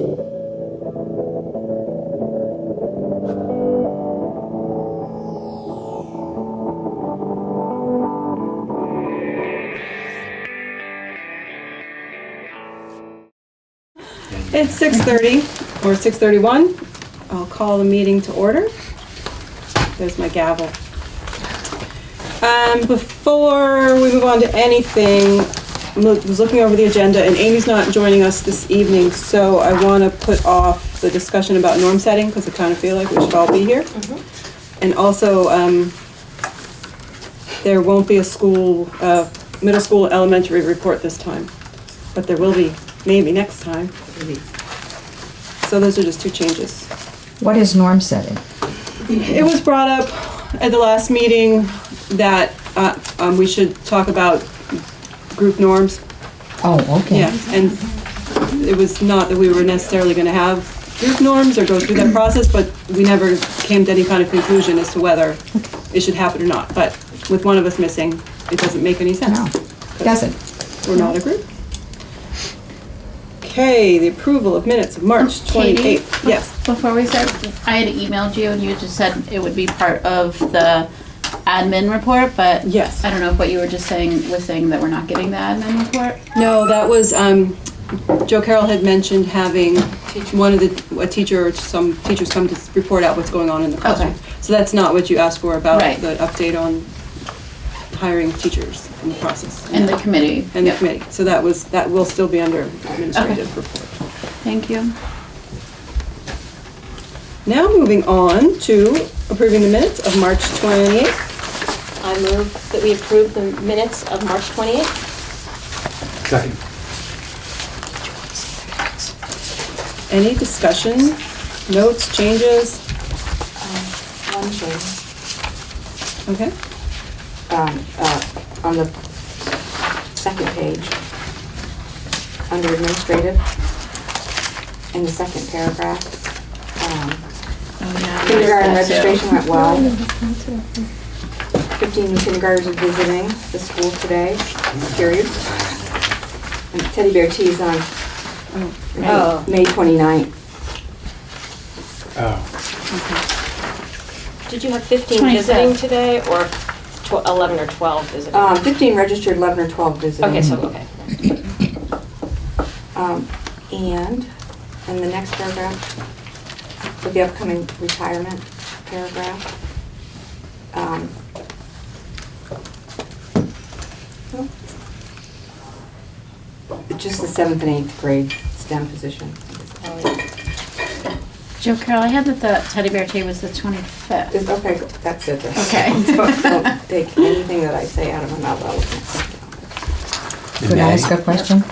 It's 6:30 or 6:31. I'll call the meeting to order. There's my gavel. Before we move on to anything, I was looking over the agenda, and Amy's not joining us this evening, so I want to put off the discussion about norm setting because I kind of feel like we should all be here. And also, there won't be a middle school elementary report this time, but there will be maybe next time. So those are just two changes. What is norm setting? It was brought up at the last meeting that we should talk about group norms. Oh, okay. Yeah, and it was not that we were necessarily going to have group norms or go through that process, but we never came to any kind of conclusion as to whether it should happen or not. But with one of us missing, it doesn't make any sense. No, it doesn't. We're not a group. Okay, the approval of minutes of March 28th. Katie, Yes. Before we start, I had emailed you and you just said it would be part of the admin report, but Yes. I don't know if what you were just saying was saying that we're not getting the admin report. No, that was, Joe Carroll had mentioned having a teacher or some teachers come to report out what's going on in the classroom. Okay. So that's not what you asked for about Right. the update on hiring teachers in the process. And the committee. And the Yep. committee. So that will still be under administrative report. Thank you. Now moving on to approving the minutes of March 28th. I move that we approve the minutes of March 28th. Second. Any discussion, notes, changes? One change. Okay. On the second page, under administrative, in the second paragraph, kindergarten registration went well. 15 new kindergartners are visiting the school today. Curious. And teddy bear teas on May 29th. Oh. Did you have 15 25th. visiting today, or 11 or 12 visiting? 15 registered, 11 or 12 visiting. Okay, so, okay. And in the next paragraph, for the upcoming retirement paragraph, just the 7th and 8th grade STEM position. Joe Carroll, I had that the teddy bear tea was the 25th. Okay, that's it. Okay. Don't take anything that I say out of my mouth. Could I ask a question?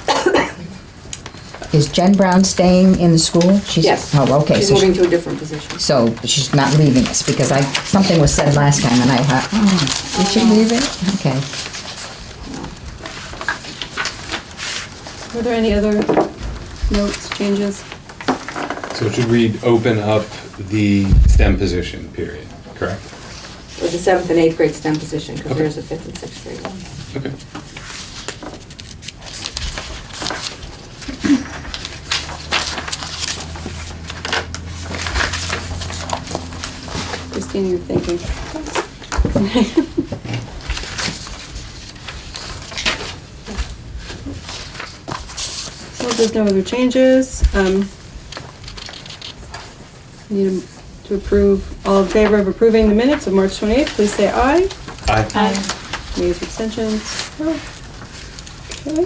Is Jen Brown staying in the school? Yes. Oh, okay. She's moving to a different position. So she's not leaving us, because something was said last time and I thought, did she leave it? Okay. Were there any other notes, changes? So it should read, open up the STEM position, period, correct? Or the 7th and 8th grade STEM position, because Okay. there's a 5th and 6th grade one. Okay. Christine, you're thinking. So there's no other changes. Need to approve, all in favor of approving the minutes of March 28th, please say aye. Aye. Nays, abstentions. Okay.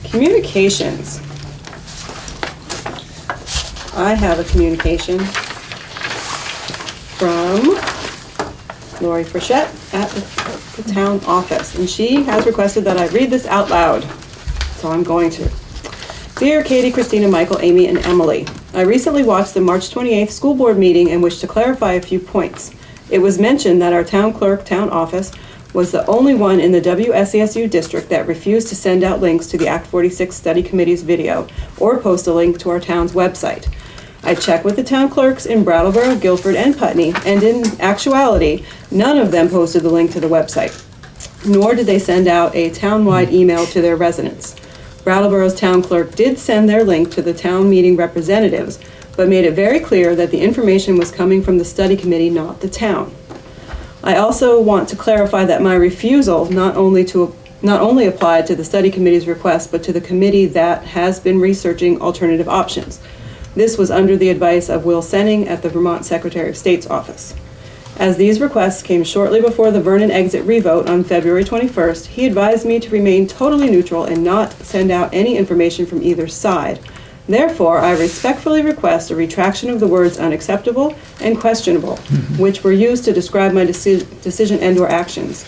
Communications. I have a communication from Lori Frechette at the town office, and she has requested that I read this out loud, so I'm going to. Dear Katie, Christina, Michael, Amy, and Emily, I recently watched the March 28th school board meeting and wish to clarify a few points. It was mentioned that our town clerk, town office, was the only one in the WSESU district that refused to send out links to the Act 46 Study Committee's video or post a link to our town's website. I checked with the town clerks in Brattleboro, Guilford, and Putney, and in actuality, none of them posted the link to the website, nor did they send out a town-wide email to their residents. Brattleboro's town clerk did send their link to the town meeting representatives, but made it very clear that the information was coming from the study committee, not the town. I also want to clarify that my refusal not only applied to the study committee's request, but to the committee that has been researching alternative options. This was under the advice of Will Senning at the Vermont Secretary of State's office. As these requests came shortly before the Vernon exit revote on February 21st, he advised me to remain totally neutral and not send out any information from either side. Therefore, I respectfully request a retraction of the words unacceptable and questionable, which were used to describe my decision and/or actions.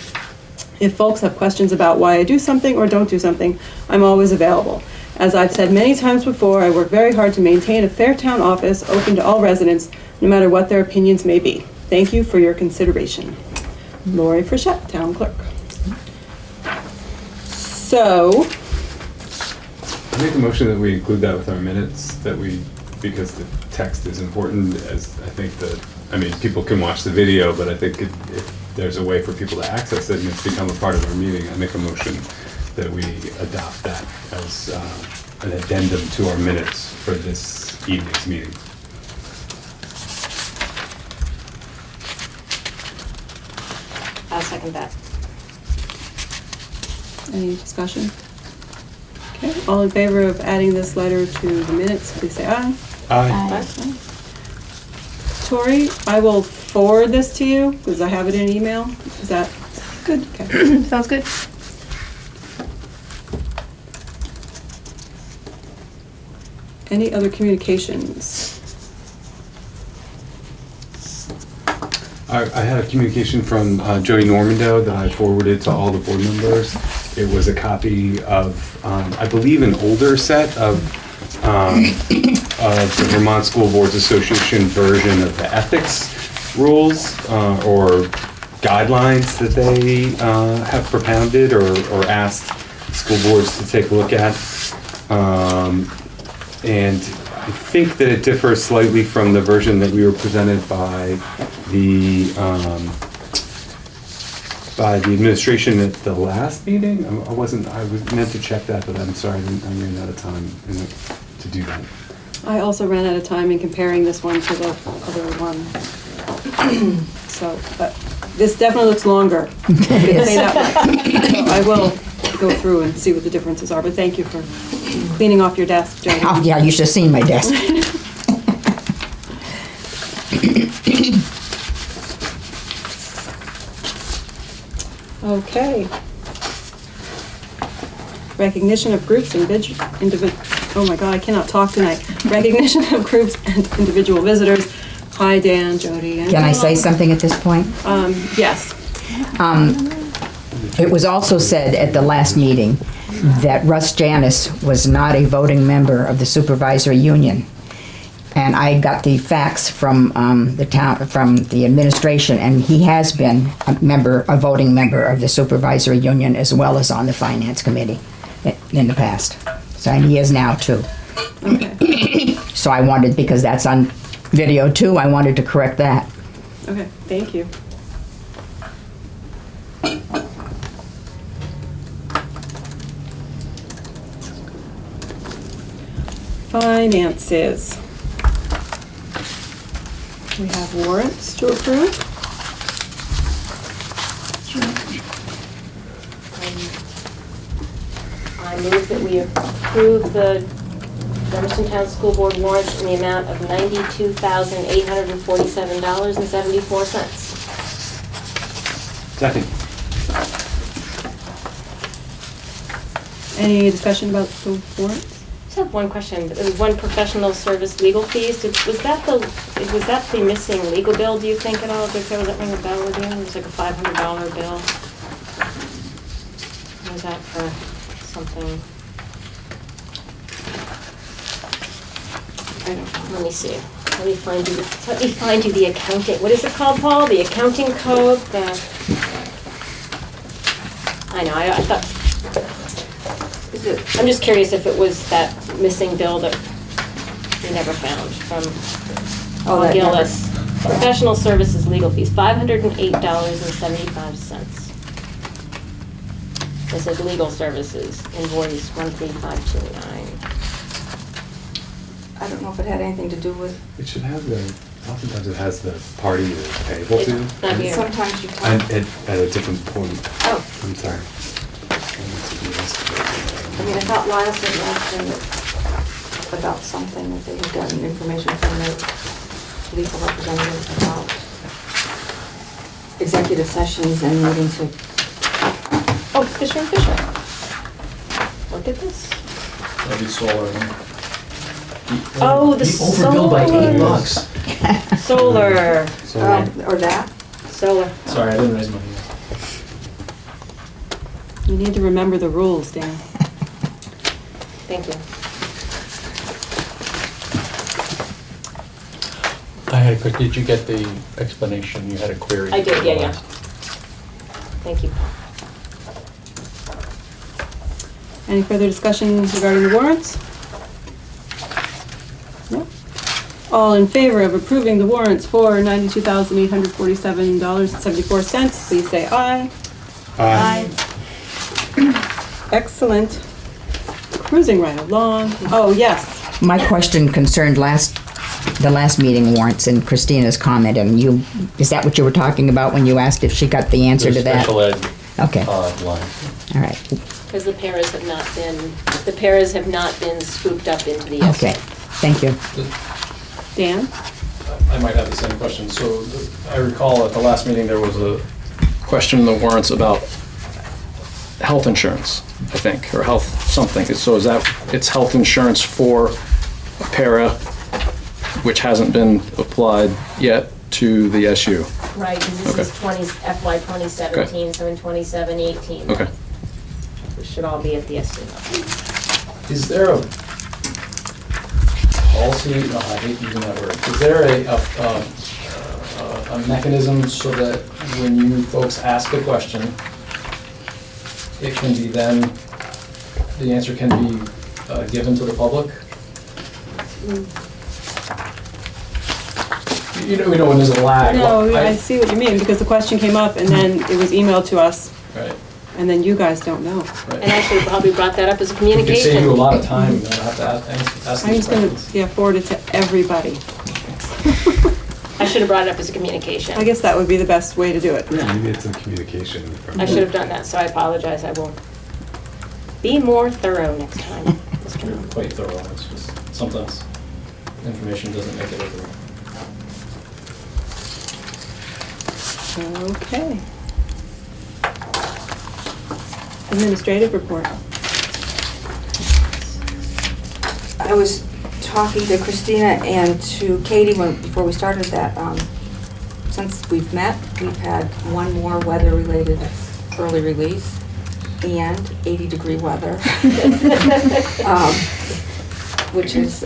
If folks have questions about why I do something or don't do something, I'm always available. As I've said many times before, I work very hard to maintain a fair town office open to all residents, no matter what their opinions may be. Thank you for your consideration. Lori Frechette, Town Clerk. So, I make a motion that we include that with our minutes, because the text is important, as I think people can watch the video, but I think if there's a way for people to access it and it's become a part of our meeting, I make a motion that we adopt that as an addendum to our minutes for this evening's meeting. I'll second that. any discussion? Okay, all in favor of adding this letter to the minutes, please say aye. Aye. Tori, I will forward this to you, because I have it in email. Is that good? Okay. Sounds good. Any other communications? I had a communication from Jody Normando that I forwarded to all the board members. It was a copy of, I believe, an older set of the Vermont School Boards Association version of the ethics rules or guidelines that they have propounded or asked school boards to take a look at. And I think that it differs slightly from the version that we were presented by the administration at the last meeting. I was meant to check that, but I'm sorry, I ran out of time to do that. I also ran out of time in comparing this one to the other one. So, but this definitely looks longer. Say that way. So I will go through and see what the differences are, but thank you for cleaning off your desk, Jody. Oh, yeah, you should have seen my desk. Okay. Recognition of groups and oh my God, I cannot talk tonight. Recognition of groups and individual visitors. Hi, Dan, Jody. And Can I say something at this point? Yes. It was also said at the last meeting that Russ Janis was not a voting member of the supervisory union. And I got the facts from the town, from the administration, and he has been a voting member of the supervisory union as well as on the finance committee in the past. So, and he is now too. Okay. So I wanted, because that's on video too, I wanted to correct that. Okay, thank you. Finances. We have warrants to approve. I move that we approve the Dummerston Town School Board warrants in the amount of $92,847.74. Second. Any discussion about the warrants? I just have one question. There was one professional service legal fees. Was that the missing legal bill, do you think, at all? Does that ring a bell with you? It was like a $500 bill. Was that for something? I don't know. Let me see. Let me find you the accounting. What is it called, Paul? The accounting code. I know. I thought. I'm just curious if it was that missing bill that we never found from that Gillis. Professional services legal fees, $508.75. It says legal services, invoice 13529. I don't know if it had anything to do with, It should have oftentimes it has the party that it's payable to. It's not here. sometimes you And can, at a different point. Oh, I'm sorry. I mean, I thought Lyle said last time that about something that they had gotten information from their legal representative about executive sessions and needing to, oh, Fisher and Fisher. Look at this. That'd be solar. Oh, the He overbilled by solar. $8. Solar. or that. Solar. Sorry, I didn't raise my hand. You need to remember the rules, Dan. Thank you. I had a quick, did you get the explanation? You had a query? I did, yeah. Thank you. Any further discussion regarding the warrants? No? All in favor of approving the warrants for $92,847.74, please say aye. Excellent. Cruising right along. Oh, yes. My question concerned the last meeting warrants and Christina's comment, and is that what you were talking about when you asked if she got the answer to that? Special ed Okay, line. all right, Because the paras have not been scooped up into the SU. okay, thank you. Dan? I might have the same question. So I recall at the last meeting, there was a question in the warrants about health insurance, I think, or health something. So is that, it's health insurance for a para, which hasn't been applied yet to the SU? Right, because Okay. this is FY 2017, so in 27-18. Okay. We should all be at the SU level. Is there a policy, no, I hate using that word, is there a mechanism so that when you folks ask a question, it can be then, the answer can be given to the public? You know when there's a lag. No, Well, I see what you mean, because the question came up and then it was emailed to us, Right, and then you guys don't know. right. And actually, probably brought that up as a It could save communication. you a lot of time, you don't have to ask I'm these just gonna, questions. forward it to everybody. I should have brought it up as a communication. I guess that would be the best way to do it. Maybe it's some communication from. I should have done that, so I apologize. I will be more thorough next time. You're quite thorough, it's just, sometimes information doesn't make it over. Okay. Administrative report. I was talking to Christina and to Katie before we started that, since we've met, we've had one more weather-related early release and 80-degree weather, which is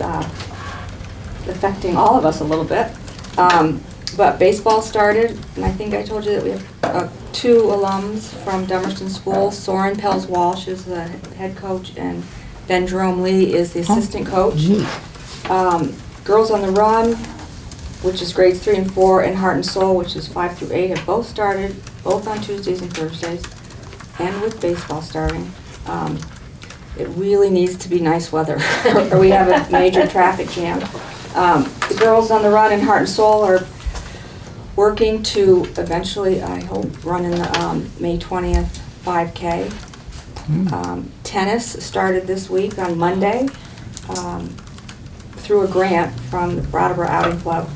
affecting all of us a little bit. But baseball started, and I think I told you that we have 2 alums from Dummerston School. Soren Pels-Walsh is the head coach, and Ben Jerome Lee is the assistant coach. Neat. Girls on the Run, which is grades 3 and 4, and Heart and Soul, which is 5 through 8, have both started, both on Tuesdays and Thursdays, and with baseball starting. It really needs to be nice weather, or we have a major traffic jam. The Girls on the Run and Heart and Soul are working to eventually, I hope, run in the May 20th 5K. Tennis started this week on Monday through a grant from the Brattleboro Outing Club.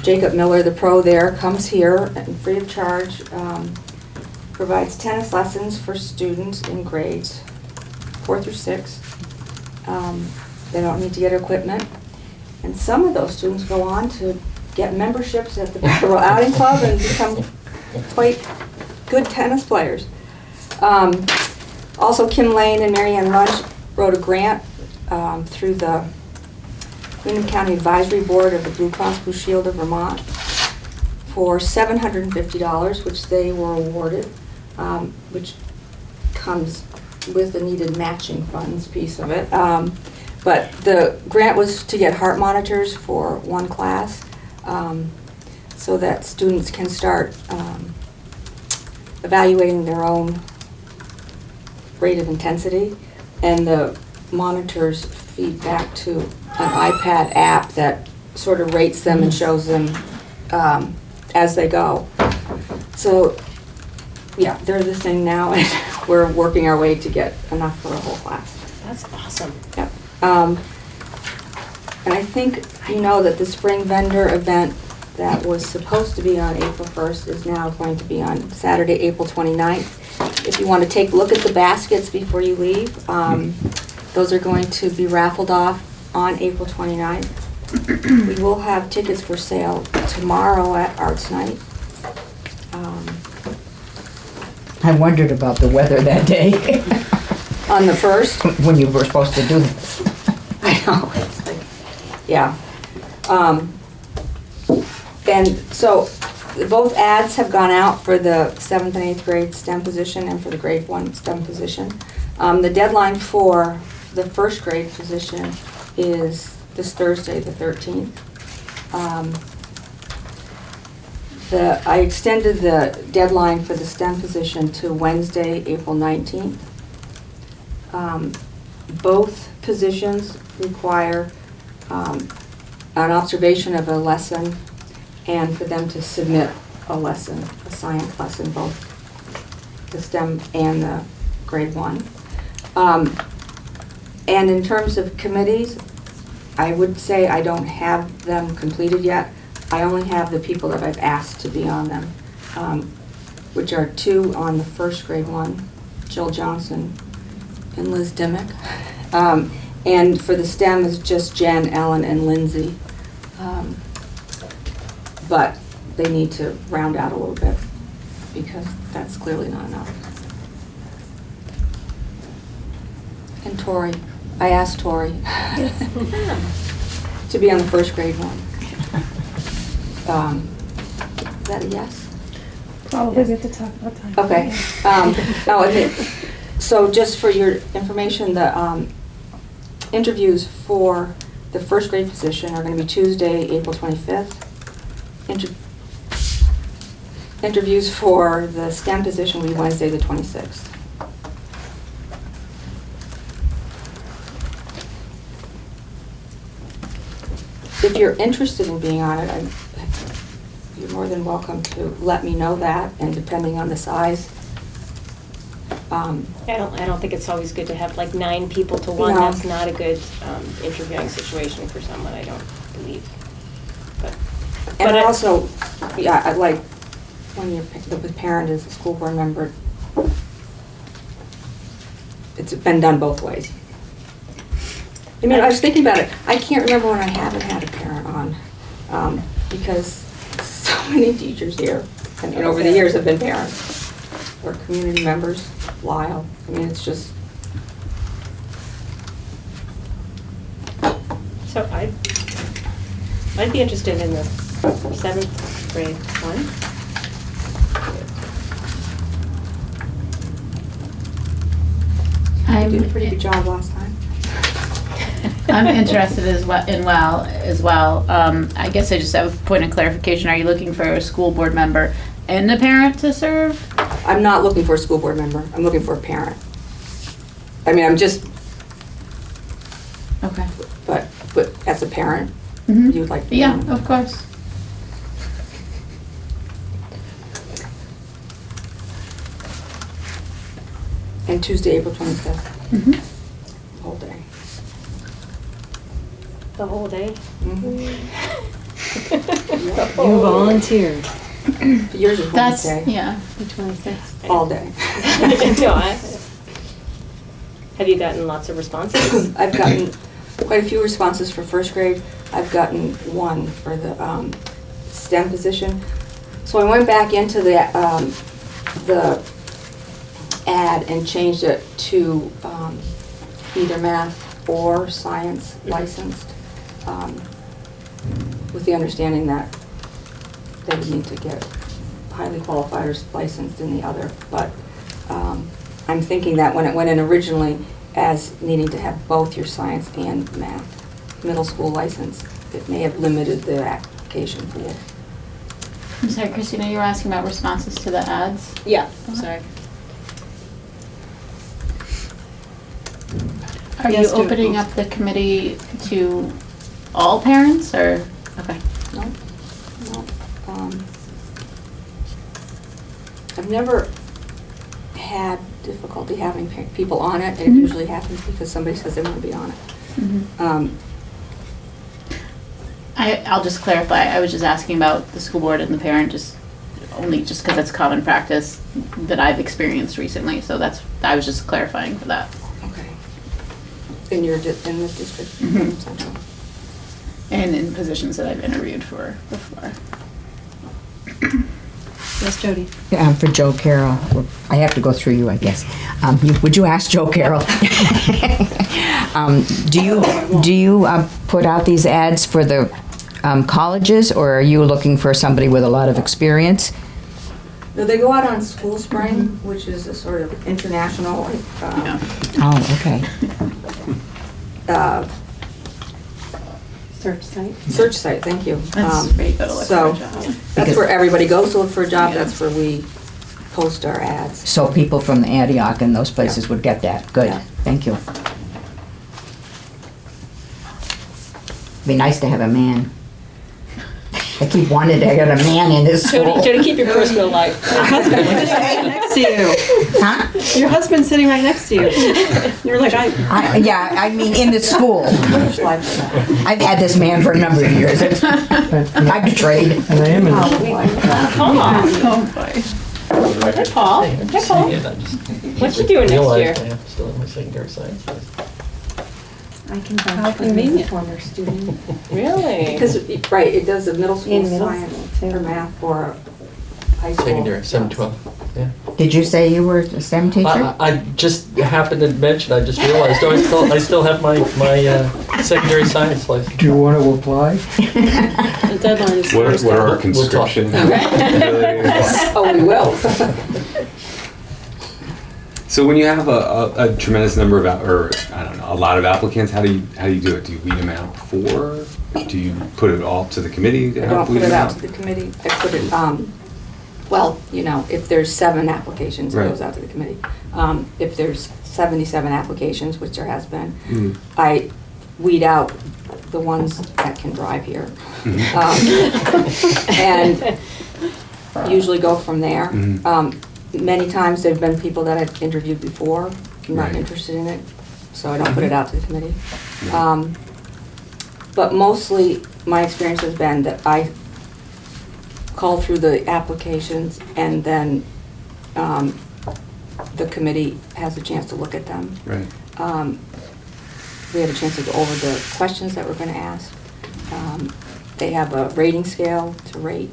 Jacob Miller, the pro there, comes here and free of charge, provides tennis lessons for students in grades 4 through 6. They don't need to get equipment. And some of those students go on to get memberships at the Brattleboro Outing Club and become quite good tennis players. Also, Kim Lane and Marianne Runch wrote a grant through the Wyndham County Advisory Board of the Blue Cross Blue Shield of Vermont for $750, which they were awarded, which comes with the needed matching funds piece of it. But the grant was to get heart monitors for one class so that students can start evaluating their own rate of intensity, and the monitors feed back to an iPad app that sort of rates them and shows them as they go. So, yeah, they're listening now, and we're working our way to get enough for a whole class. That's awesome. Yep. And I think you know that the spring vendor event that was supposed to be on April 1st is now going to be on Saturday, April 29th. If you want to take a look at the baskets before you leave, those are going to be raffled off on April 29th. We will have tickets for sale tomorrow at Arts Night. I wondered about the weather that day On the 1st, when you were supposed to do this. I know, it's like, yeah. And so, both ads have gone out for the 7th and 8th grade STEM position and for the grade 1 STEM position. The deadline for the 1st grade position is this Thursday, the 13th. I extended the deadline for the STEM position to Wednesday, April 19th. Both positions require an observation of a lesson and for them to submit a lesson, a science lesson, both the STEM and the grade 1. And in terms of committees, I would say I don't have them completed yet. I only have the people that I've asked to be on them, which are 2 on the 1st grade 1, Jill Johnson and Liz Dimmick. And for the STEM is just Jen, Ellen, and Lindsay. But they need to round out a little bit because that's clearly not enough. And Tori, I asked Tori to be on the 1st grade 1. Is that a yes? Probably get to talk about time. Okay. So just for your information, the interviews for the 1st grade position are going to be Tuesday, April 25th. Interviews for the STEM position will be Wednesday, the 26th. If you're interested in being on it, you're more than welcome to let me know that, and depending on the size. I don't think it's always good to have like 9 people to one. No. That's not a good interviewing situation for someone, I don't believe. And But I I- also, yeah, I like when the parent is a school board member, it's been done both ways. I mean, I was thinking about it, I can't remember when I haven't had a parent on, because so many teachers here, and over the years have been parents, or community members, Lyle, I mean, it's just, So I'd be interested in the 7th grade 1. you did a pretty good job last time. I'm interested as well. I guess I just have a point of clarification. Are you looking for a school board member and a parent to serve? I'm not looking for a school board member, I'm looking for a parent. I mean, I'm just, Okay. but as a parent, Mhm. you would like to be Yeah, on it. of course. And Tuesday, April 25th, Mhm. whole day. The whole day? Mhm. You volunteered. Yours is That's, Wednesday, yeah. The 26th. all day. No, have you gotten lots of responses? I've gotten quite a few responses for 1st grade. I've gotten 1 for the STEM position. So I went back into the ad and changed it to either math or science licensed, with the understanding that they would need to get highly qualified or licensed in the other. But I'm thinking that when it went in originally as needing to have both your science and math middle school license, it may have limited the application pool. I'm sorry, Christina, you were asking about responses to the ads? Yeah, sorry. Are you Yes, do it. opening up the committee to all parents, or, okay. No, no. I've never had difficulty having people on it, and it usually happens because somebody says they want to be on it. I'll just clarify, I was just asking about the school board and the parent, just because it's common practice that I've experienced recently, so I was just clarifying for that. Okay. In the district? Mhm. Central. And in positions that I've interviewed for before. Yes, Jody. For Joe Carroll, I have to go through you, I guess. Would you ask Joe Carroll? Do you put out these ads for the colleges, or are you looking for somebody with a lot of experience? No, they go out on School Spring, which is a sort of international Yeah. Oh, okay. Search site. search site, thank you. That's where you go to look for a job. That's Because- where everybody goes to look for a job, Yeah. that's where we post our ads. So people from the Antioch and those places would get that. Good, Yeah. thank you. Be nice to have a man. I keep wanting to get a man in this school. Jody, keep your personal life. Your husband's sitting right next to you. Huh? Your husband's sitting right next to you. You're like, Yeah, I mean, in the school. Much life for that. I've had this man for a number of years. I betrayed. And I am in Come on. Oh, boy. Hi, Paul. Hi, Paul. What you doing next year? I have to still have my secondary science. I can How vouch for him as a convenient. former student. Really? Because, right, it does the middle school In middle science school, too. or math or high school. Secondary, 712. Yeah. Did you say you were a STEM teacher? I just happened to mention, I just realized, I still have my secondary science license. Do you want to apply? The deadline is What Thursday. are our We'll talk. conscription? Oh, we will. So when you have a tremendous number of, or I don't know, a lot of applicants, how do you do it? Do you weed them out before? Do you put it all to the committee to I help don't weed put it them out out? to the committee. I put it, well, if there's 7 applications, it Right. goes out to the committee. If there's 77 applications, which there has been, Mhm. I weed out the ones that can drive here. Mhm. And usually go from there. Mhm. Many times there've been people that I've interviewed before, I'm not Right. interested in it, so I don't put it out to the committee. But mostly, my experience has been that I call through the applications and then the committee has a chance to look at them. Right. We had a chance to go over the questions that we're going to ask. They have a rating scale to rate.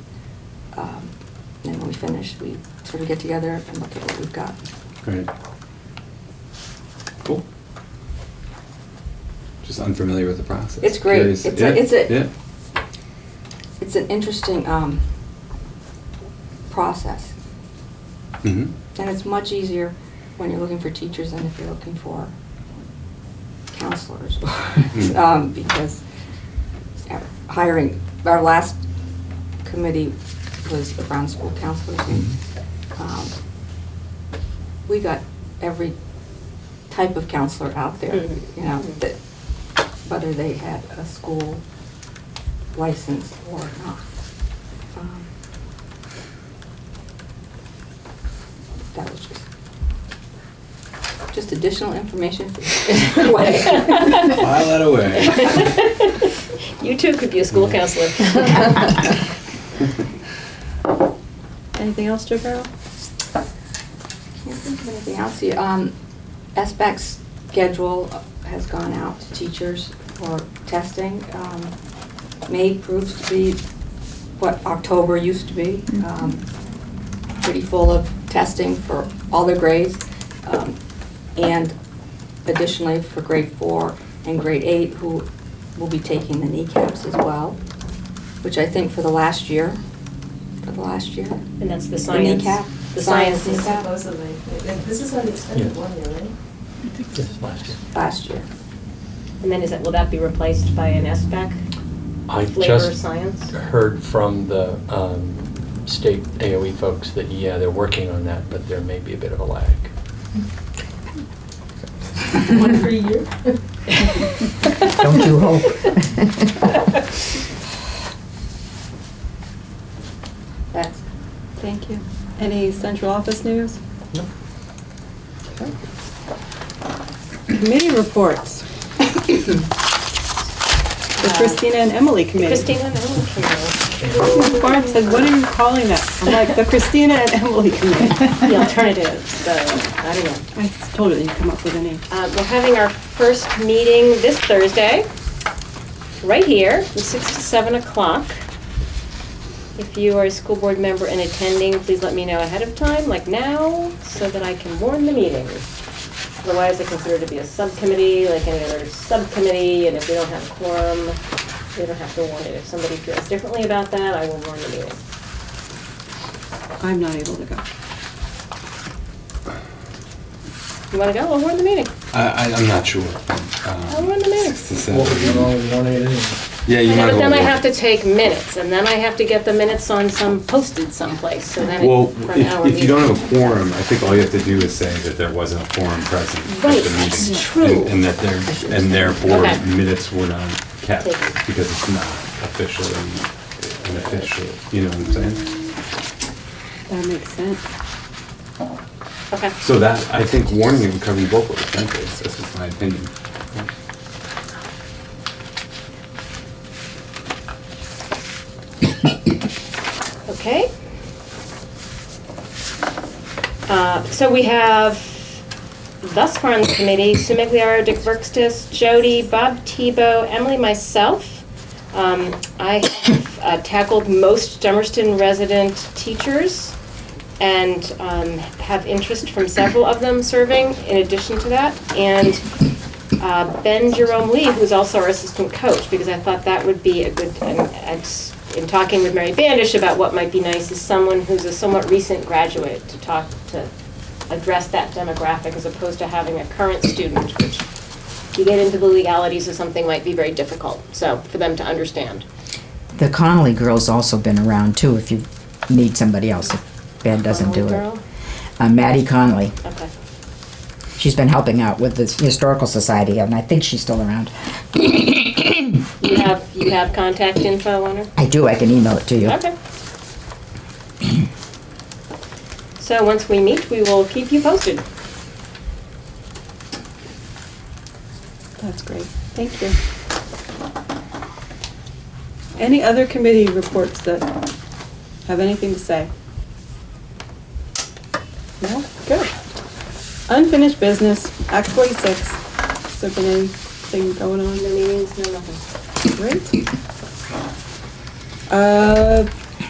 And when we finish, we sort of get together and look at what we've got. Great. Cool. Just unfamiliar with the process. It's great. Curious. It's an interesting process. Mm-hmm. And it's much easier when you're looking for teachers than if you're looking for counselors. Because hiring, our last committee was the Brown School Counselors. And, we got every type of counselor out there, that whether they had a school license or not. That was just additional information for you. File that away. You too could be a school counselor. anything else, Joe Carroll? Can't think of anything else. The SBAC's schedule has gone out to teachers for testing. May proves to be what October used to be. Pretty full of testing for all the grades. And additionally for grade 4 and grade 8, who will be taking the kneecaps as well, which I think for the last year. And that's the The science. kneecap. The science kneecap. Supposedly. This is an extended Yeah. one year, right? Yes, last year. Last year. And then will that be replaced by an SBAC? I Flavor just science? heard from the state AOE folks that, yeah, they're working on that, but there may be a bit of a lag. One for a year? Don't you hope? That's, thank you. Any central office news? No. Okay. Committee reports. The Christina and Emily Committee. Christina and Emily Committee. Barb said, what are you calling that? I'm like, the Christina and Emily Committee. The alternative, I don't know. I told her that you'd come up with a name. We're having our first meeting this Thursday, right here, from 6 to 7 o'clock. If you are a school board member and attending, please let me know ahead of time, like now, so that I can warn the meeting. Otherwise, I consider it to be a subcommittee, like any other subcommittee, and if we don't have a quorum, we don't have to warn it. If somebody feels differently about that, I will warn the meeting. I'm not able to go. You want to go? I'll warn the meeting. I'm not sure. I'll warn the meeting. 6 to What would 7. you only want it in? Yeah, you Yeah, might but as then I well. have to take minutes, and then I have to get the minutes on some, posted someplace, so then Well, for an hour if you don't meeting. have a quorum, I think all you have to do is say that there wasn't a quorum present at Right, the meeting. that's true. And that therefore Okay. minutes were not kept, Taken. because it's not officially an official, you know what I'm saying? That makes sense. Okay. So that, I think warning it would cover you both ways, frankly, that's just my opinion. Okay. So we have, thus far on the committee, Sue Migliaro, Dick Verkstis, Jody, Bob Tebow, Emily, myself. I have tackled most Dummerston resident teachers and have interest from several of them serving in addition to that. And Ben Jerome Lee, who's also our assistant coach, because I thought that would be a good, and in talking with Mary Bandish about what might be nice, is someone who's a somewhat recent graduate to talk to address that demographic as opposed to having a current student, which you get into the legalities of something might be very difficult, so for them to understand. The Connolly girl's also been around too, if you need somebody else, if Ben doesn't do Girl? it. Maddie Connolly. Okay. She's been helping out with the Historical Society, and I think she's still around. You have contact info on her? I do, I can email it to you. Okay. So once we meet, we will keep you posted. That's great. Thank you. Any other committee reports that have anything to say? No? Good. Unfinished business, Act 46. Has there been anything going on? No meetings, no nothing. Great.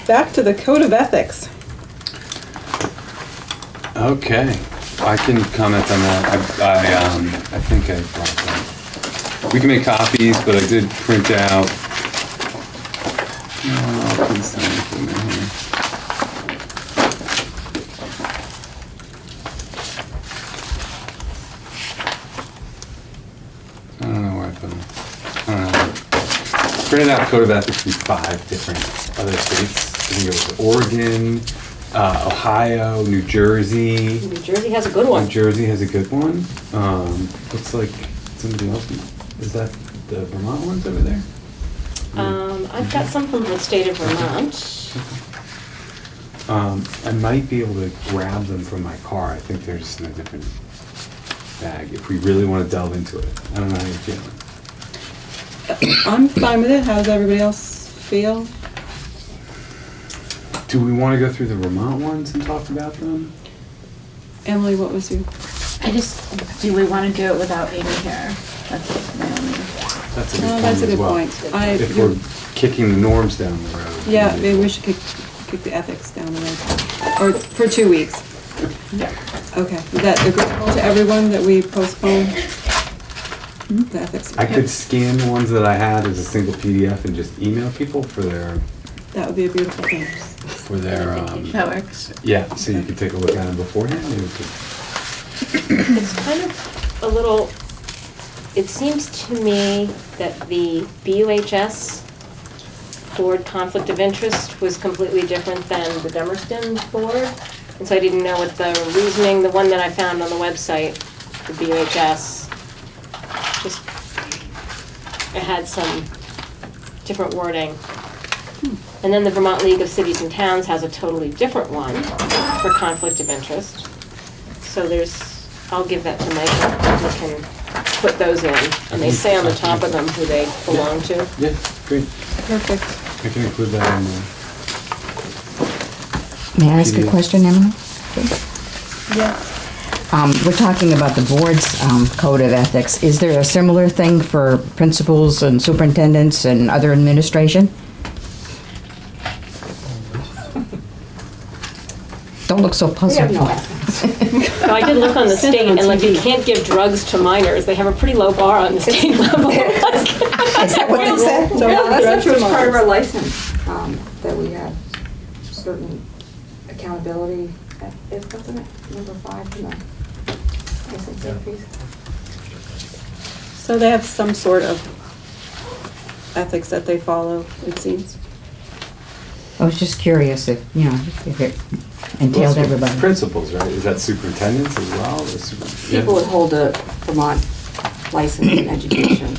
Back to the Code of Ethics. Okay, I can comment on that. I think I brought that. We can make copies, but I did print out. I can send it in there. I don't know where I put them. I don't know. Printed out Code of Ethics from 5 different other states. I think it was Oregon, Ohio, New Jersey. New Jersey has a good one. New Jersey has a good one. Looks like somebody else. Is that the Vermont ones over there? I've got some from the state of Vermont. I might be able to grab them from my car. I think they're just in a different bag. If we really want to delve into it, I don't know how you're feeling. I'm fine with it. How does everybody else feel? Do we want to go through the Vermont ones and talk about them? Emily, what was your? Do we want to do it without Amy here? That's my only. That's a good Oh, point that's a as good well. point. If we're kicking the norms down the road. Yeah, maybe we should kick the ethics down the road. Or for 2 weeks. Yeah. Okay, is that agreeable to everyone that we postpone the ethics? I could scan the ones that I had as a single PDF and just email people for their, That would be a beautiful thing. That works. yeah, so you could take a look at them beforehand. Maybe we could- It's kind of a little, it seems to me that the BUHS board conflict of interest was completely different than the Dummerston board. And so I didn't know what the reasoning, the one that I found on the website, the BUHS, just, it had some different wording. And then the Vermont League of Cities and Towns has a totally different one for conflict of interest. So I'll give that to Michael, he can put those in, and they say on the top of them who they belong to. Yeah, great. Perfect. I can include that in the. May I ask a question, Emily? Yeah. We're talking about the board's code of ethics. Is there a similar thing for principals and superintendents and other administration? Don't look so We have puzzled. no ethics. So I did look on the Send it state, on and like you TV. can't give drugs to minors. They have a pretty low bar on the state level. Is that what they said? So No, that's drugs actually to part of our minors. license, that we have certain accountability. Wasn't it number 5 in the licensing fees? So they have some sort of ethics that they follow, it seems. I was just curious if it entailed everybody. Principals, right? Is that superintendents as well? Or People would hold a Vermont license in education,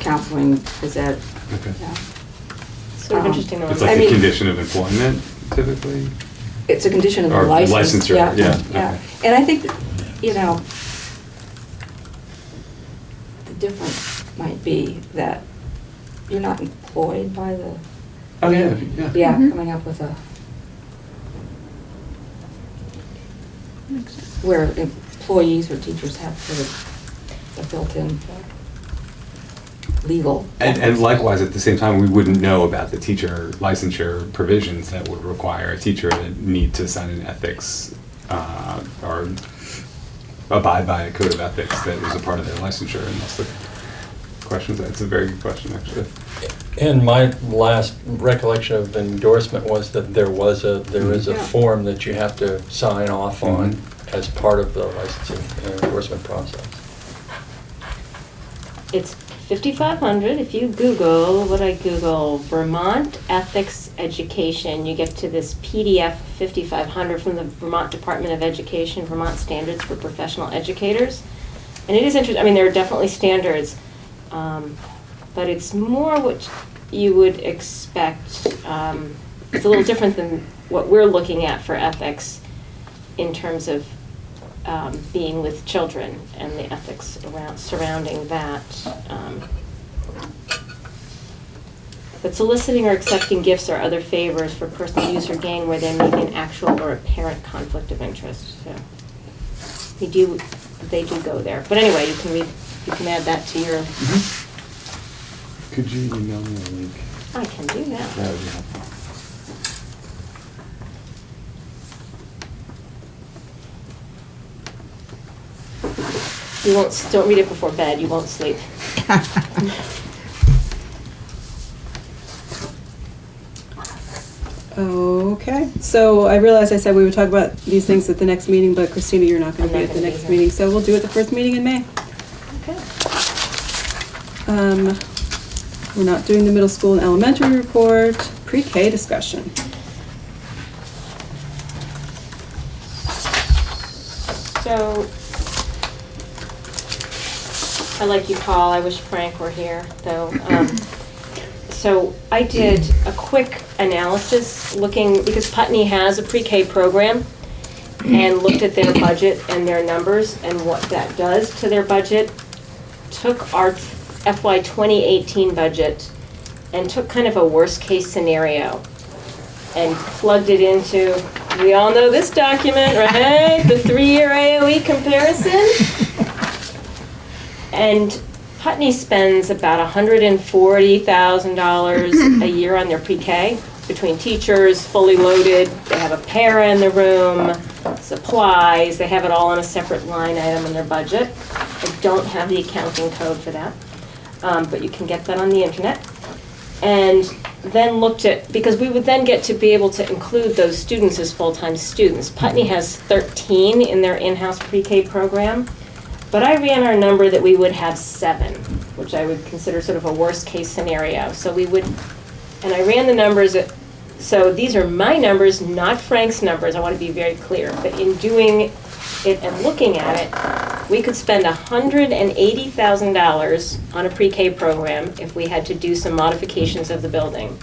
counseling, phys ed. Okay. Yeah. Sort of interesting. It's though. like I a mean- condition of employment, typically? It's a condition of the Or license. licensure, yeah, okay. And I think, the difference might be that you're not employed by the, Oh, yeah, yeah. coming up with a, where employees or teachers have sort of a built-in legal. And likewise, at the same time, we wouldn't know about the teacher licensure provisions that would require a teacher to need to sign an ethics or abide by a code of ethics that is a part of their licensure. And that's the question. That's a very good question, actually. And my last recollection of endorsement was that there is a Yeah. form that you have to sign off on Mhm. as part of the licensing and endorsement process. It's 5,500. If you Google, what I Google, Vermont Ethics Education, you get to this PDF 5,500 from the Vermont Department of Education, Vermont Standards for Professional Educators. And it is interesting, I mean, there are definitely standards, but it's more what you would expect. It's a little different than what we're looking at for ethics in terms of being with children and the ethics surrounding that. But soliciting or accepting gifts or other favors for personal use or gain where there may be an actual or apparent conflict of interest. So they do go there. But anyway, you can add that to your. Could you email me a link? I can do that. That would be helpful. You won't. Don't read it before bed. You won't sleep. Okay, so I realized I said we would talk about these things at the next meeting, but Christina, you're not going to I'm be not at the gonna be next here. meeting, so we'll do it the first meeting in May. Okay. We're not doing the middle school and elementary report, pre-K discussion. So, I like you, Paul. I wish Frank were here, though. So I did a quick analysis looking, because Putney has a pre-K program, and looked at their budget and their numbers and what that does to their budget. Took our FY 2018 budget and took kind of a worst-case scenario and plugged it into, we all know this document, right? The 3-year AOE comparison. And Putney spends about $140,000 a year on their pre-K, between teachers, fully loaded, they have a para in the room, supplies, they have it all on a separate line item in their budget. I don't have the accounting code for that, but you can get that on the internet. And then looked at, because we would then get to be able to include those students as full-time students. Putney has 13 in their in-house pre-K program, but I ran our number that we would have 7, which I would consider sort of a worst-case scenario. So we would, and I ran the numbers, so these are my numbers, not Frank's numbers, I want to be very clear. But in doing it and looking at it, we could spend $180,000 on a pre-K program if we had to do some modifications of the building.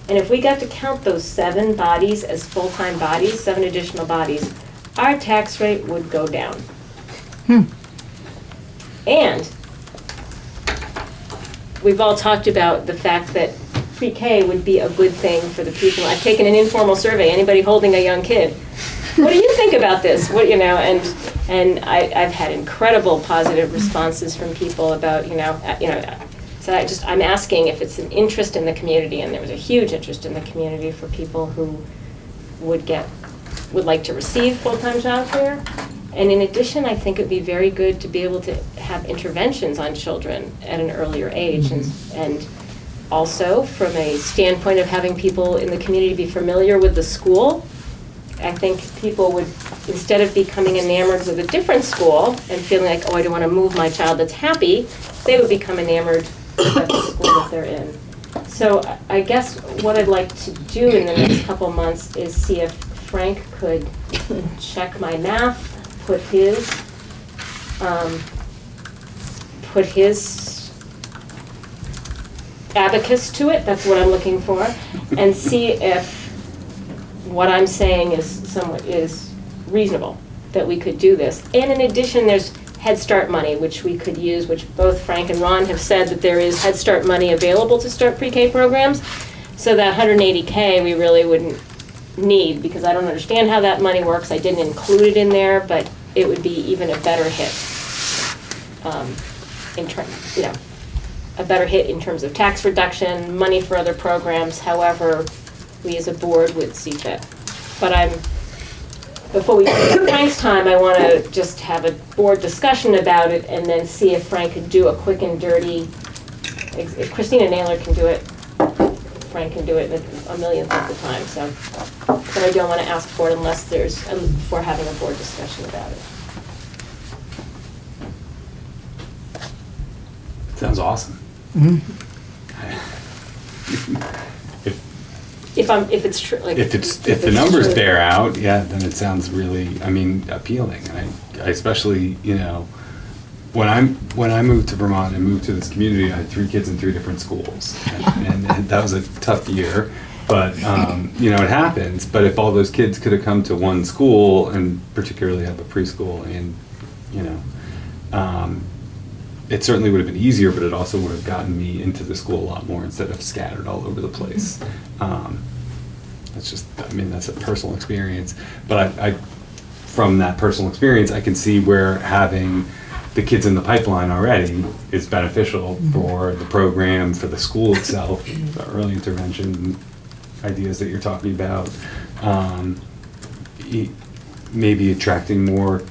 And if we got to count those 7 bodies as full-time bodies, 7 additional bodies, our tax rate would go down. And we've all talked about the fact that pre-K would be a good thing for the people. I've taken an informal survey, anybody holding a young kid. What do you think about this? What, you know, and I've had incredible positive responses from people about, so I'm asking if it's an interest in the community, and there was a huge interest in the community for people who would like to receive full-time childcare. And in addition, I think it'd be very good to be able to have interventions on children at an earlier age. And also, from a standpoint of having people in the community be familiar with the school, I think people would, instead of becoming enamored with a different school and feeling like, oh, I don't want to move my child that's happy, they would become enamored with the school that they're in. So I guess what I'd like to do in the next couple months is see if Frank could check my math, put his abacus to it, that's what I'm looking for, and see if what I'm saying is reasonable, that we could do this. And in addition, there's Head Start money, which we could use, which both Frank and Ron have said that there is Head Start money available to start pre-K programs. So that $180K we really wouldn't need, because I don't understand how that money works. I didn't include it in there, but it would be even a better hit. A better hit in terms of tax reduction, money for other programs, however we as a board would see fit. But before we take Frank's time, I want to just have a board discussion about it and then see if Frank could do a quick and dirty, if Christina Naylor can do it, Frank can do it in a millionth of the time. So, but I don't want to ask for it unless before having a board discussion about it. Sounds awesome. If it's true, like If the numbers true. bear out, yeah, then it sounds really, appealing. I especially, when I moved to Vermont and moved to this community, I had 3 kids in 3 different schools, and that was a tough year. But it happens. But if all those kids could have come to one school, and particularly have a preschool, and it certainly would have been easier, but it also would have gotten me into the school a lot more instead of scattered all over the place. That's a personal experience. But I from that personal experience, I can see where having the kids in the pipeline already is beneficial for the program, for the school itself, the early intervention ideas that you're talking about. Maybe attracting more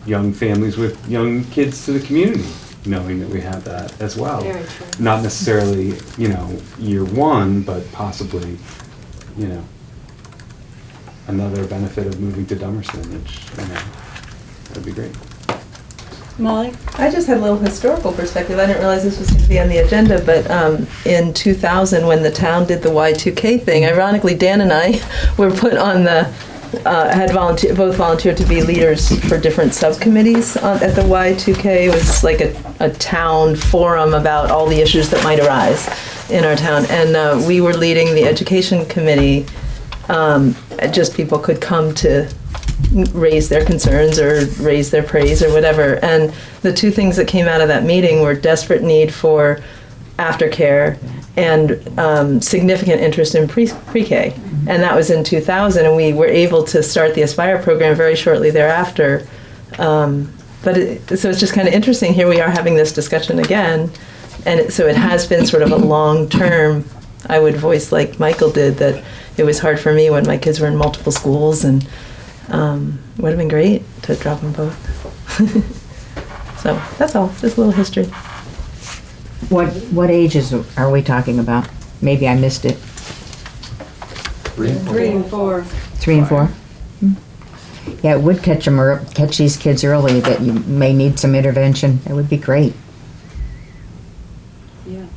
young families with young kids to the community, knowing that we have that as well. Very true. Not necessarily, year one, but possibly, another benefit of moving to Dummerston, which, that'd be great. Molly? I just had a little historical perspective. I didn't realize this was going to be on the agenda, but in 2000, when the town did the Y2K thing, ironically, Dan and I were put on the, both volunteered to be leaders for different subcommittees at the Y2K. It was like a town forum about all the issues that might arise in our town. And we were leading the education committee. Just people could come to raise their concerns or raise their praise or whatever. And the 2 things that came out of that meeting were desperate need for aftercare and significant interest in pre-K. And that was in 2000, and we were able to start the Aspire program very shortly thereafter. So it's just kind of interesting. Here we are having this discussion again. And so it has been sort of a long-term, I would voice like Michael did, that it was hard for me when my kids were in multiple schools, and it would have been great to drop them both. So that's all, just a little history. What ages are we talking about? Maybe I missed it. 3 and 4. 3 and 4? Yeah, it would catch these kids early that you may need some intervention. That would be great. Yeah.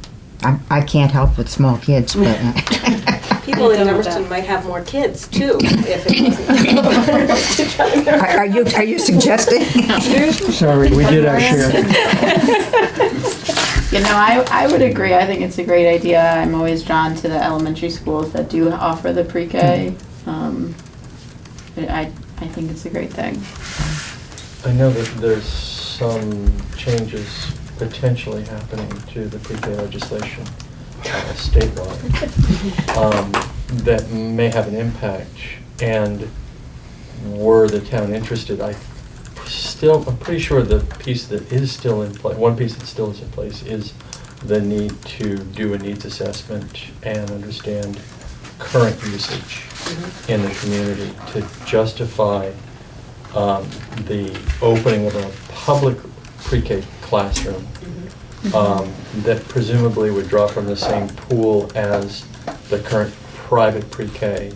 I can't help with small kids, but People in done with Dummerston that. might have more kids too, if it wasn't. Are you suggesting? Sorry, we did our share. You know, I would agree. I think it's a great idea. I'm always drawn to the elementary schools that do offer the pre-K. I think it's a great thing. I know that there's some changes potentially happening to the PreK legislation statewide that may have an impact. And were the town interested, I'm pretty sure the piece that is still in place, one piece that still is in place is the need to do a needs assessment and understand current usage in the community to justify the opening of a public pre-K classroom that presumably would draw from the same pool as the current private pre-K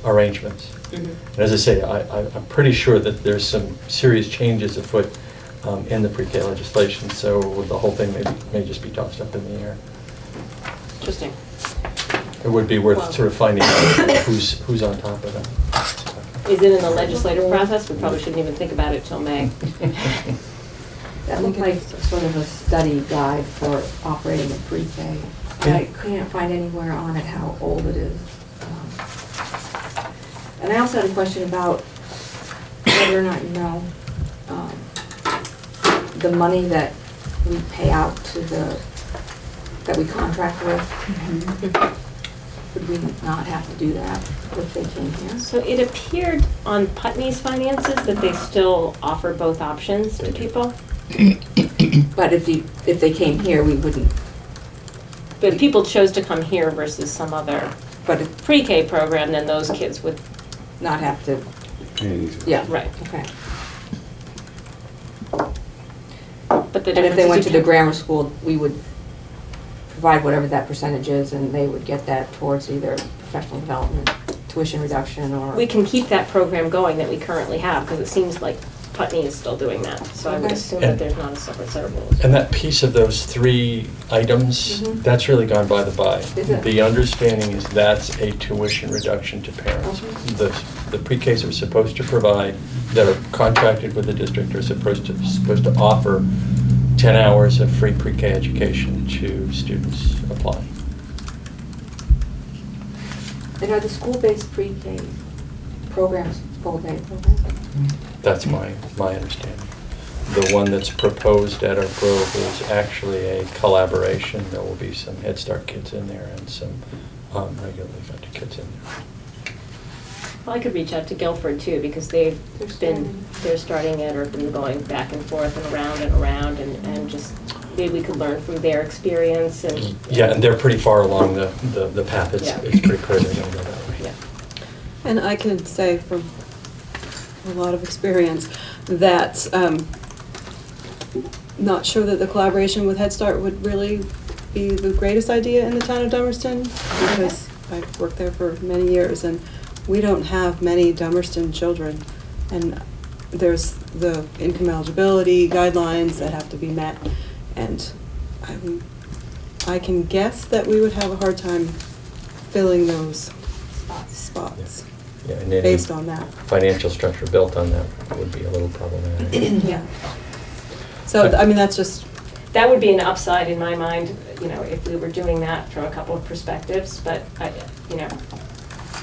arrangements. And as I say, I'm pretty sure that there's some serious changes afoot in the pre-K legislation, so the whole thing may just be tossed up in the air. Interesting. It would be worth Well- sort of finding out who's on top of that. Is it in the legislative process? We probably shouldn't even think about it till May. That looked like sort of a study guide for operating a pre-K. I can't find anywhere on it how old it is. And I also had a question about whether or not you know the money that we pay out to that we contract with. Would we not have to do that if they came here? So it appeared on Putney's finances that they still offer both options to people. But if they came here, we wouldn't. But if people chose to come here versus some other But if pre-K program, then those kids would, not have to. Yeah. right. Okay. But the And if they difference went is to you the grammar school, we would provide whatever that percentage is, and they would get that towards either professional development, tuition reduction, or. we can keep that program going that we currently have, because it seems like Putney is still doing that. So I would Okay. assume that there's not a separate set of rules. And that piece of those three items, Mhm. that's really gone by the by. Is it? The understanding is that's a tuition reduction to parents. Okay. The pre-Ks are supposed to provide, that are contracted with the district, are supposed to offer 10 hours of free pre-K education to students applying. And are the school-based pre-K programs full-day programs? That's my understanding. The one that's proposed at Oak Grove is actually a collaboration. There will be some Head Start kids in there and some regularly funded kids in there. Well, I could reach out to Guilford too, because they're starting it or been going back and forth and around and just, maybe we could learn from their experience and. Yeah, and they're pretty far along the path. It's Yeah. pretty clear they're going to go that way. Yeah. And I can say from a lot of experience that not sure that the collaboration with Head Start would really be the greatest idea in the town of Dummerston, because I've worked there for many years and we don't have many Dummerston children. And there's the income eligibility guidelines that have to be met. And I can guess that we would have a hard time filling those spots Yeah, and any based on that. financial structure built on that would be a little problematic. Yeah. So, I mean, that's just, That would be an upside in my mind, if we were doing that from a couple of perspectives, but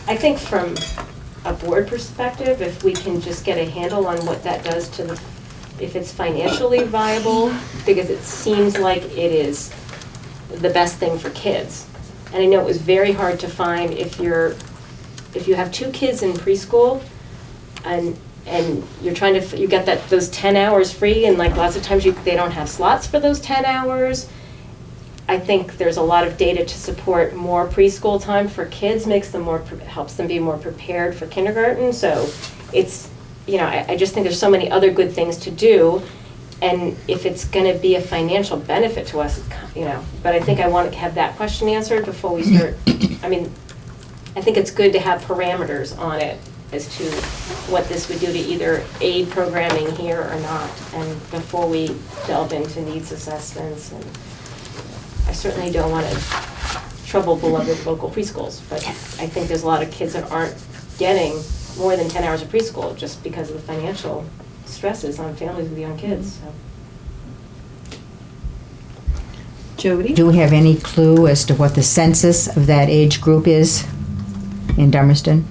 I think from a board perspective, if we can just get a handle on what that does to if it's financially viable, because it seems like it is the best thing for kids. And I know it was very hard to find if you have 2 kids in preschool and you're trying to, you get those 10 hours free, and like lots of times they don't have slots for those 10 hours. I think there's a lot of data to support more preschool time for kids, helps them be more prepared for kindergarten. So it's, I just think there's so many other good things to do. And if it's going to be a financial benefit to us, but I think I want to have that question answered before we start. I mean, I think it's good to have parameters on it as to what this would do to either aid programming here or not, and before we delve into needs assessments. And I certainly don't want to troubled beloved local preschools. But I think there's a lot of kids that aren't getting more than 10 hours of preschool just because of the financial stresses on families with young kids, so. Jody? Do we have any clue as to what the census of that age group is in Dummerston?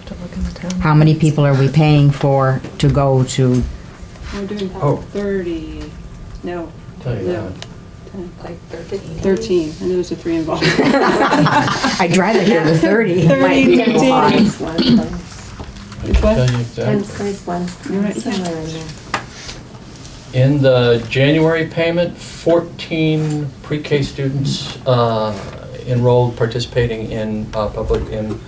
To look in the town. How many people are we paying for to go to? We're doing Oh. 30, no, Tell you no, that. 10, Like 13. 13. I know there's a 3 involved. I'd rather hear the 30. 30, 13. I can It's what? tell you exactly. You're right. In the January payment, 14 pre-K students enrolled, participating in public in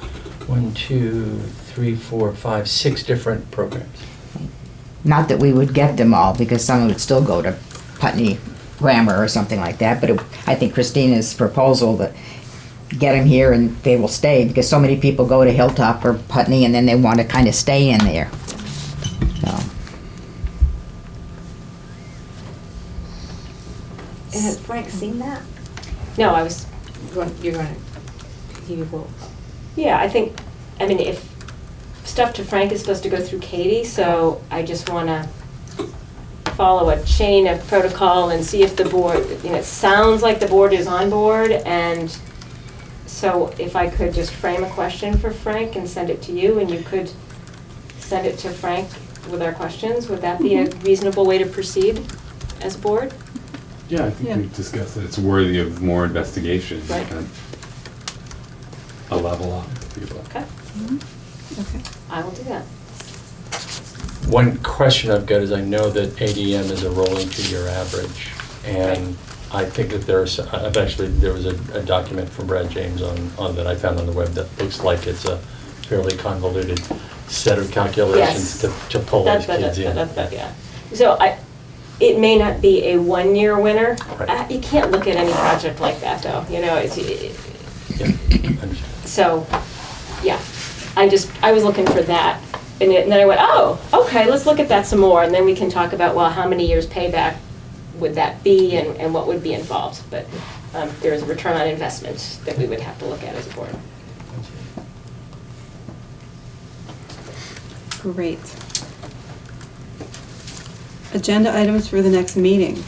6 different programs. Not that we would get them all, because some would still go to Putney Grammar or something like that, but I think Christina's proposal that get them here and they will stay, because so many people go to Hilltop or Putney and then they want to kind of stay in there. So, And has Frank seen that? No, You're gonna, he will. yeah, I mean, if stuff to Frank is supposed to go through Katie, so I just want to follow a chain of protocol and see if the board, it sounds like the board is on board, and so if I could just frame a question for Frank and send it to you, and you could send it to Frank with our questions, would that be a reasonable way to proceed as a board? Yeah, I think Yeah. we've discussed that it's worthy of more investigation. Right. And a level up, if you will. Okay, Okay. I will do that. One question I've got is, I know that ADM is a rolling 2-year average, and I think that there was a document from Brad James on that I found on the web that looks like it's a fairly convoluted set of calculations Yes. to pull these kids in. Yeah. So it may not be a 1-year winner. Right. You can't look at any project like that, though, Yeah, understand. so, yeah. I was looking for that, and then I went, oh, okay, let's look at that some more, and then we can talk about, well, how many years payback would that be, and what would be involved, but there is a return on investment that we would have to look at as a board. Great. Agenda items for the next meeting.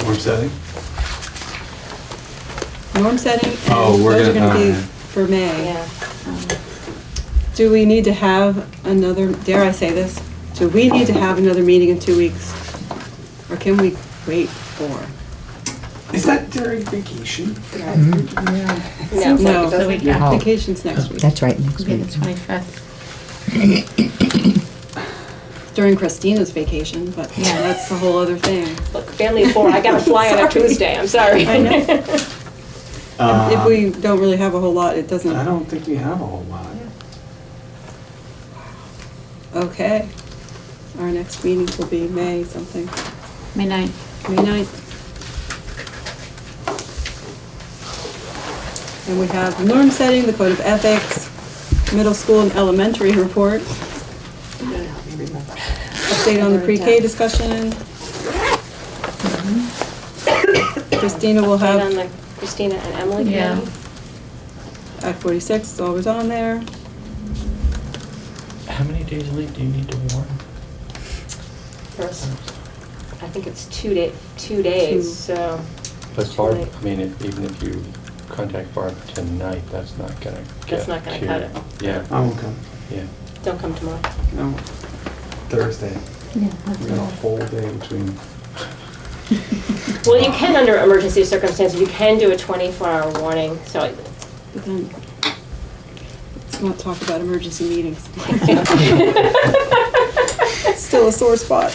Norm setting? Norm setting, Oh, and we're those are gonna- gonna be alright. for May. Yeah. Do we need to have another, dare I say this, do we need to have another meeting in 2 weeks? Or can we wait for? Is that during vacation? No, So we can- Oh. vacation's next week. that's right, next Maybe week. the 25th. During Christina's vacation, but yeah, that's a whole other thing. Look, family of 4, I gotta fly on a Sorry. Tuesday, I'm sorry. I know. If we don't really have a whole lot, it doesn't. I don't think we have a whole lot. Okay. Our next meeting will be May something, May 9th. May 9th. And we have norm setting, the code of ethics, middle school and elementary report, update on the pre-K discussion. Christina will Update on have the Christina and Emily Yeah. committee. Act 46, it's always on there. How many days late do you need to warn? First, I think it's 2 days, so. But Barb, I mean, even if you contact Barb tonight, that's not gonna get That's not gonna to- cut it. Yeah, I won't come. yeah. Don't come tomorrow. No. Thursday. We got a whole day between. Well, you can, under emergency circumstances, you can do a 24-hour warning, so. But then, let's not talk about emergency meetings. It's still a sore spot.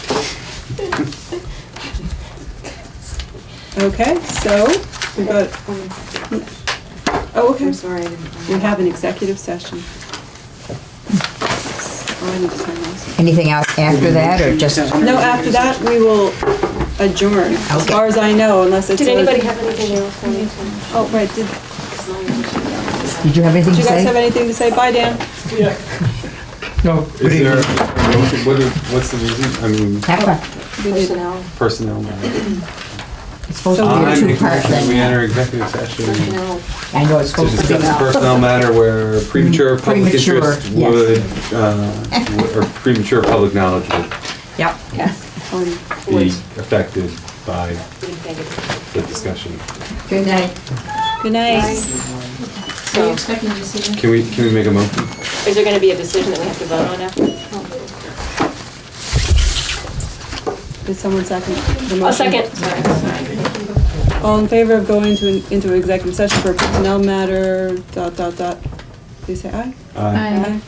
Okay, so we've got, oh, okay. I'm sorry, I didn't. We have an executive session. Oh, I need to turn those. Anything else after that, or just, No, after that, we will adjourn, as Okay. far as I know, unless it's. Did anybody have anything else on the Oh, right, did you have anything did to you guys have say? anything to say? Bye, Dan. No, good Is there, evening. what's the reason? I mean, Have fun. Personnel. personnel matter. It's supposed to I be a make a two-part motion that we thing. enter executive session Personnel. I know it's to supposed to be. discuss a personnel matter where premature public Premature, interest yes. would, or premature public knowledge would Yep. be affected by the discussion. Good night. Good night. Are you expecting a decision? Can we make a motion? Is there gonna be a decision that we have to vote on after? Did someone second the motion? A second. All in favor of going into executive session for a personnel matter, Please say aye. Aye. Aye.